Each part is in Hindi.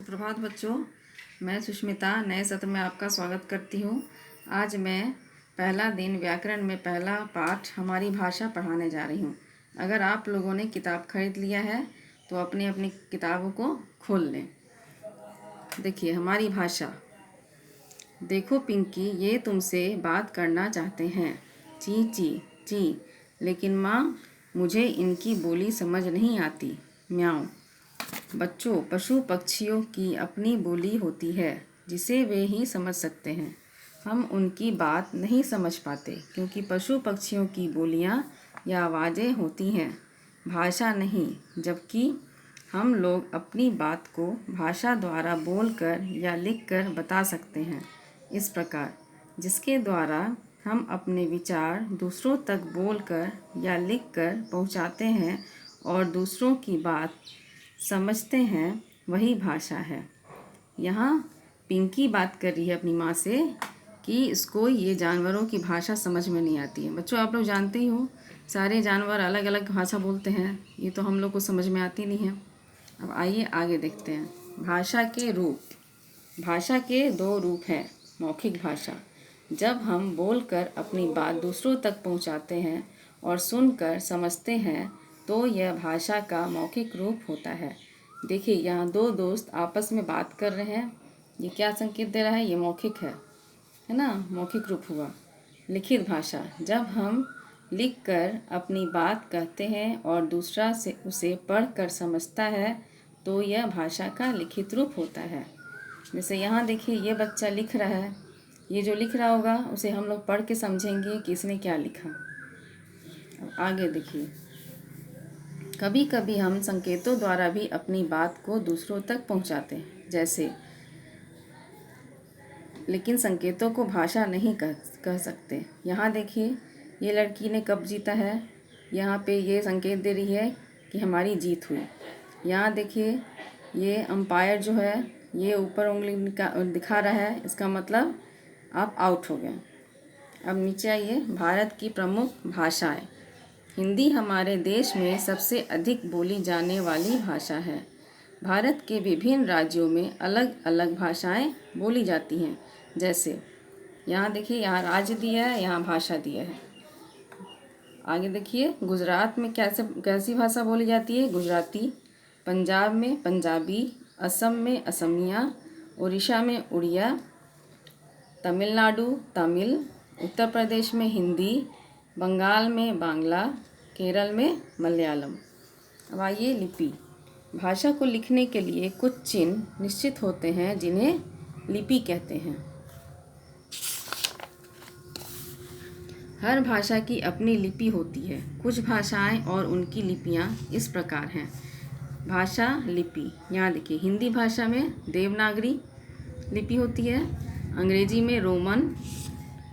प्रभात बच्चों, मैं सुष्मिता नए सत्र में आपका स्वागत करती हूँ। आज मैं पहला दिन व्याकरण में पहला पाठ हमारी भाषा पढ़ाने जा रही हूँ। अगर आप लोगों ने किताब खरीद लिया है तो अपनी अपनी किताबों को खोल लें। देखिए हमारी भाषा। देखो पिंकी, ये तुमसे बात करना चाहते हैं। ची ची ची, लेकिन माँ मुझे इनकी बोली समझ नहीं आती। म्याऊं। बच्चों, पशु पक्षियों की अपनी बोली होती है जिसे वे ही समझ सकते हैं। हम उनकी बात नहीं समझ पाते क्योंकि पशु पक्षियों की बोलियां या आवाज़ें होती हैं, भाषा नहीं। जबकि हम लोग अपनी बात को भाषा द्वारा बोलकर या लिखकर बता सकते हैं। इस प्रकार जिसके द्वारा हम अपने विचार दूसरों तक बोलकर या लिखकर पहुंचाते हैं और दूसरों की बात समझते हैं, वही भाषा है। यहाँ पिंकी बात कर रही है अपनी माँ से कि इसको ये जानवरों की भाषा समझ में नहीं आती है। बच्चों, आप लोग जानते ही हो सारे जानवर अलग अलग भाषा बोलते हैं, ये तो हम लोग को समझ में आती नहीं है। अब आइए आगे देखते हैं। भाषा के रूप। भाषा के दो रूप हैं। मौखिक भाषा, जब हम बोलकर अपनी बात दूसरों तक पहुंचाते हैं और सुनकर समझते हैं तो यह भाषा का मौखिक रूप होता है। देखिए यहाँ दो दोस्त आपस में बात कर रहे हैं, ये क्या संकेत दे रहा है? ये मौखिक है ना, मौखिक रूप हुआ। लिखित भाषा, जब हम लिखकर अपनी बात कहते हैं और दूसरा से उसे पढ़कर समझता है तो यह भाषा का लिखित रूप होता है। जैसे यहाँ देखिए ये बच्चा लिख रहा है, ये जो लिख रहा होगा उसे हम लोग पढ़ के समझेंगे कि इसने क्या लिखा। अब आगे देखिए, कभी कभी हम संकेतों द्वारा भी अपनी बात को दूसरों तक पहुंचाते हैं जैसे, लेकिन संकेतों को भाषा नहीं कह सकते। यहाँ देखिए ये लड़की ने कप जीता है, यहाँ पे ये संकेत दे रही है कि हमारी जीत हुई। यहाँ देखिए ये अंपायर जो है ये ऊपर उंगली दिखा रहा है, इसका मतलब आप आउट हो गए। अब नीचे आइए। भारत की प्रमुख भाषाएं। हिंदी हमारे देश में सबसे अधिक बोली जाने वाली भाषा है। भारत के विभिन्न राज्यों में अलग अलग भाषाएं बोली जाती हैं। जैसे यहाँ देखिए, यहाँ राज्य दिया है, यहाँ भाषा दिया है। आगे देखिए, गुजरात में कैसी भाषा बोली जाती है? गुजराती। पंजाब में पंजाबी, असम में असमिया, उड़ीसा में उड़िया, तमिलनाडु तमिल, उत्तर प्रदेश में हिंदी, बंगाल में बांग्ला, केरल में मलयालम। अब आइए लिपि। भाषा को लिखने के लिए कुछ चिन्ह निश्चित होते हैं जिन्हें लिपि कहते हैं। हर भाषा की अपनी लिपि होती है। कुछ भाषाएं और उनकी लिपियां इस प्रकार हैं। भाषा लिपि, यहाँ देखिए हिंदी भाषा में देवनागरी लिपि होती है, अंग्रेजी में रोमन,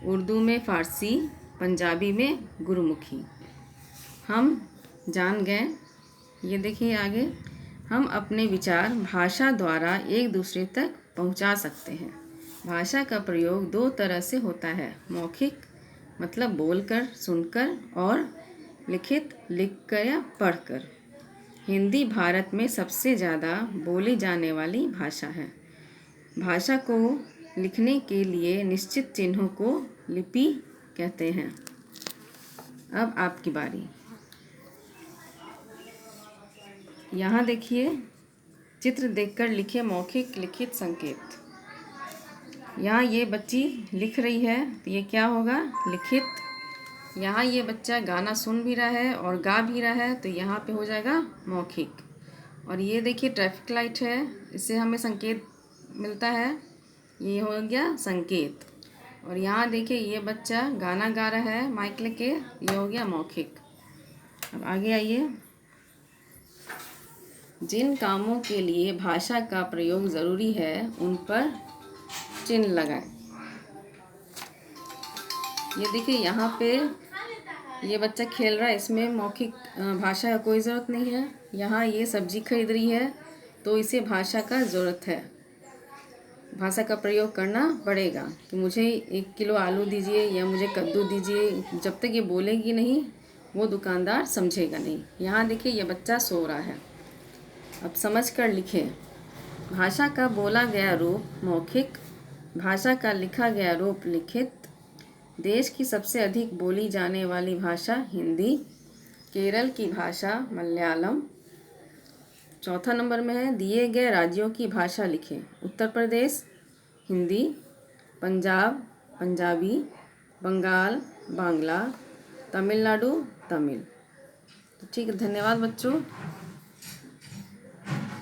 उर्दू में फ़ारसी, पंजाबी में गुरमुखी। हम जान गए। ये देखिए आगे, हम अपने विचार भाषा द्वारा एक दूसरे तक पहुंचा सकते हैं। भाषा का प्रयोग दो तरह से होता है। मौखिक मतलब बोलकर सुनकर, और लिखित लिखकर या पढ़कर। हिंदी भारत में सबसे ज़्यादा बोली जाने वाली भाषा है। भाषा को लिखने के लिए निश्चित चिन्हों को लिपि कहते हैं। अब आपकी बारी। यहाँ देखिए, चित्र देखकर लिखे मौखिक लिखित संकेत। यहाँ ये बच्ची लिख रही है तो ये क्या होगा? लिखित। यहाँ ये बच्चा गाना सुन भी रहा है और गा भी रहा है तो यहाँ पे हो जाएगा मौखिक। और ये देखिए ट्रैफिक लाइट है, इससे हमें संकेत मिलता है, ये हो गया संकेत। और यहाँ देखिए ये बच्चा गाना गा रहा है माइक लेके, ये हो गया मौखिक। अब आगे आइए। जिन कामों के लिए भाषा का प्रयोग ज़रूरी है उन पर चिन्ह लगाएं। ये देखिए यहाँ पे ये बच्चा खेल रहा है, इसमें मौखिक भाषा का कोई ज़रूरत नहीं है। यहाँ ये सब्जी खरीद रही है तो इसे भाषा का ज़रूरत है, भाषा का प्रयोग करना पड़ेगा कि मुझे 1 किलो आलू दीजिए या मुझे कद्दू दीजिए। जब तक ये बोलेगी नहीं वो दुकानदार समझेगा नहीं। यहाँ देखिए ये बच्चा सो रहा है। अब समझ कर लिखें। भाषा का बोला गया रूप मौखिक, भाषा का लिखा गया रूप लिखित। देश की सबसे अधिक बोली जाने वाली भाषा हिंदी। केरल की भाषा मलयालम। चौथा नंबर में है दिए गए राज्यों की भाषा लिखें। उत्तर प्रदेश हिंदी, पंजाब पंजाबी, बंगाल बांग्ला, तमिलनाडु तमिल। तो ठीक है, धन्यवाद बच्चों।